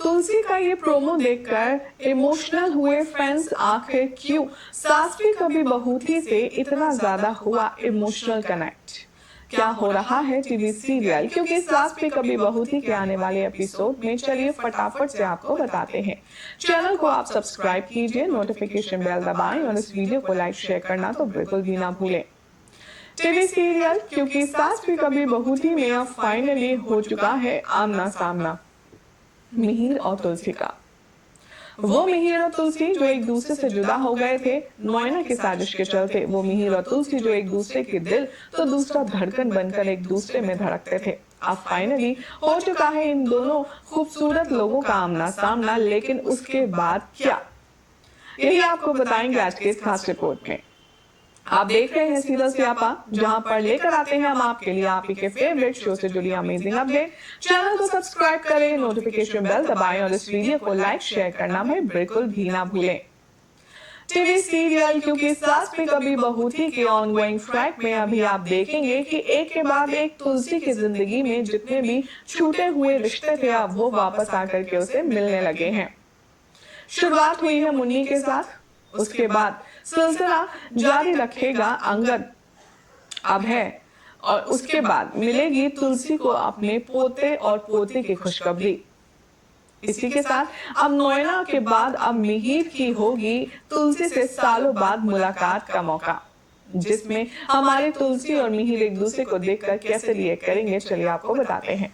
तुलसी का ये प्रोमो देखकर इमोशनल हुए फैंस, आखिर क्यों सास भी कभी बहू थी से इतना ज्यादा हुआ इमोशनल कनेक्ट? क्या हो रहा है टीवी सीरियल क्योंकि सास भी कभी बहू थी के आने वाले एपिसोड में? चलिए फटाफट से आपको बताते हैं। चैनल को आप सब्सक्राइब कीजिए, नोटिफिकेशन बेल दबाएं और इस वीडियो को लाइक शेयर करना तो बिल्कुल भी ना भूलें। टीवी सीरियल क्योंकि सास भी कभी बहू थी में अब फाइनली हो चुका है आमना सामना मिहिर और तुलसी का। वो मिहिर और तुलसी जो एक दूसरे से जुदा हो गए थे नोएना की साजिश के चलते, वो मिहिर और तुलसी जो एक दूसरे के दिल तो दूसरा धड़कन बनकर एक दूसरे में धड़कते थे, अब फाइनली हो चुका है इन दोनों खूबसूरत लोगों का आमना सामना। लेकिन उसके बाद क्या, यही आपको बताएंगे आज के इस खास रिपोर्ट में। आप देख रहे हैं सीरियल स्यापा, जहां पर लेकर आते हैं हम आपके लिए आप ही के फेवरेट शो से जुड़ी अमेजिंग अपडेट। चैनल को सब्सक्राइब करें, नोटिफिकेशन बेल दबाएं और इस वीडियो को लाइक शेयर करना में बिल्कुल भी ना भूलें। टीवी सीरियल क्योंकि सास भी कभी बहू थी के ऑनगोइंग ट्रैक में अभी आप देखेंगे कि एक के बाद एक तुलसी की जिंदगी में जितने भी छूटे हुए रिश्ते थे अब वो वापस आकर के उसे मिलने लगे हैं। शुरुआत हुई है मुन्नी के साथ, उसके बाद सिलसिला जारी रखेगा अंगद अब है, और उसके बाद मिलेगी तुलसी को अपने पोते और पोते की खुशखबरी। इसी के साथ अब नोएना के बाद अब मिहिर की होगी तुलसी से सालों बाद मुलाकात का मौका, जिसमें हमारे तुलसी और मिहिर एक दूसरे को देखकर कैसे रिएक्ट करेंगे चलिए आपको बताते हैं।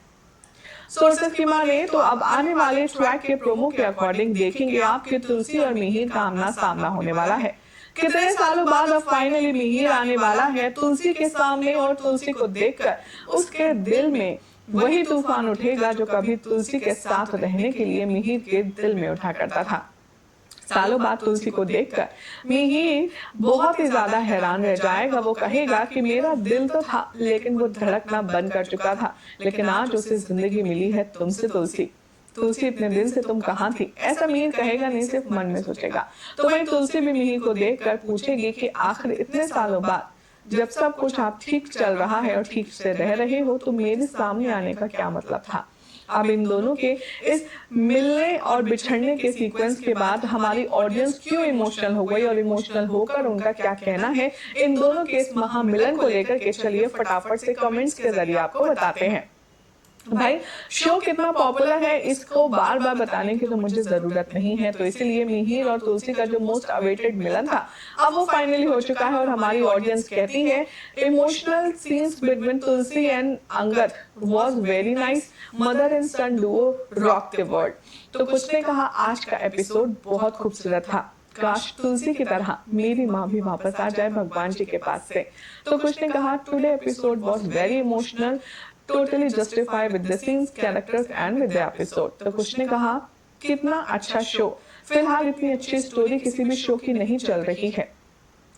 सोर्सेस की माने तो अब आने वाले ट्रैक के प्रोमो के अकॉर्डिंग देखेंगे आपके तुलसी और मिहिर का आमना सामना होने वाला है। कितने सालों बाद अब फाइनली मिहिर आने वाला है तुलसी के सामने और तुलसी को देखकर उसके दिल में वही तूफान उठेगा जो कभी तुलसी के साथ रहने के लिए मिहिर के दिल में उठा करता था। सालों बाद तुलसी को देखकर मिहिर बहुत ही ज्यादा हैरान रह जाएगा। वो कहेगा कि मेरा दिल तो था लेकिन वो धड़कना बंद कर चुका था, लेकिन आज उसे जिंदगी मिली है तुमसे तुलसी। तुलसी इतने दिन से तुम कहाँ थी, ऐसा मिहिर कहेगा नहीं, सिर्फ मन में सोचेगा। तो वही तुलसी भी मिहिर को देखकर पूछेगी कि आखिर इतने सालों बाद जब सब कुछ आप ठीक चल रहा है और ठीक से रह रहे हो तो मेरे सामने आने का क्या मतलब था? अब इन दोनों के इस मिलने और बिछड़ने के सीक्वेंस के बाद हमारी ऑडियंस क्यों इमोशनल हो गई और इमोशनल होकर उनका क्या कहना है इन दोनों के इस महामिलन को लेकर के चलिए फटाफट से कमेंट्स के जरिए आपको बताते हैं। भाई शो कितना पॉपुलर है इसको बार बार बताने की तो मुझे जरूरत नहीं है, तो इसीलिए मिहिर और तुलसी का जो मोस्ट अवेटेड मिलन था अब वो फाइनली हो चुका है और हमारी ऑडियंस कहती है emotional scenes between Tulsi and Angad was very nice, mother and son duo rock the world. तो कुछ ने कहा आज का एपिसोड बहुत खूबसूरत था, काश तुलसी की तरह मेरी माँ भी वापस आ जाए भगवान जी के पास से। तो कुछ ने कहा today episode was very emotional, totally justify with the scenes, characters and with the episode। तो कुछ ने कहा कितना अच्छा शो, फिलहाल इतनी अच्छी स्टोरी किसी भी शो की नहीं चल रही है,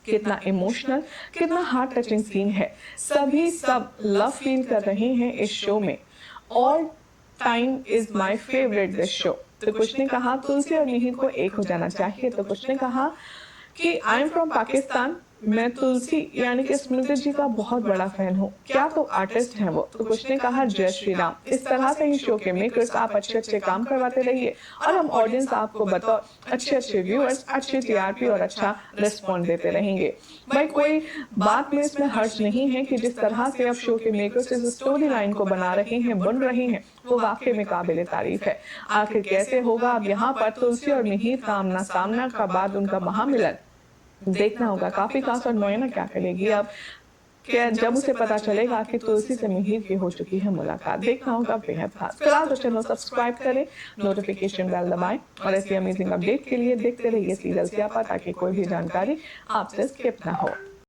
कितना इमोशनल कितना हार्ट टचिंग सीन है, सभी सब लव फील कर रहे हैं इस शो में, all time is my favourite this show. तो कुछ ने कहा तुलसी और मिहिर को एक हो जाना चाहिए। तो कुछ ने कहा कि आई एम फ्रॉम पाकिस्तान, मैं तुलसी यानी कि स्मृति जी का बहुत बड़ा फैन हूँ, क्या तो आर्टिस्ट हैं वो। तो कुछ ने कहा जय श्री राम, इस तरह से ही शो के मेकर्स आप अच्छे अच्छे काम करवाते रहिए और हम ऑडियंस आपको बतौर अच्छे अच्छे व्यूअर्स अच्छी टीआरपी और अच्छा रिस्पॉन्ड देते रहेंगे। भाई कोई बात में इसमें हर्ज नहीं है कि जिस तरह से अब शो के मेकर्स इस स्टोरी लाइन को बना रहे हैं बुन रहे हैं वो वाकई में काबिल तारीफ है। आखिर कैसे होगा अब यहाँ पर तुलसी और मिहिर का आमना सामना का बाद उनका महामिलन देखना होगा। काफी खास और नोएना क्या करेगी अब क्या जब उसे पता चलेगा कि तुलसी से मिहिर की हो चुकी है मुलाकात, देखना होगा बेहद खास। फिलहाल तो चैनल सब्सक्राइब करें, नोटिफिकेशन बेल दबाएं और ऐसी अमेजिंग अपडेट के लिए देखते रहिए सीरियल स्यापा ताकि कोई भी जानकारी आपसे स्किप ना हो।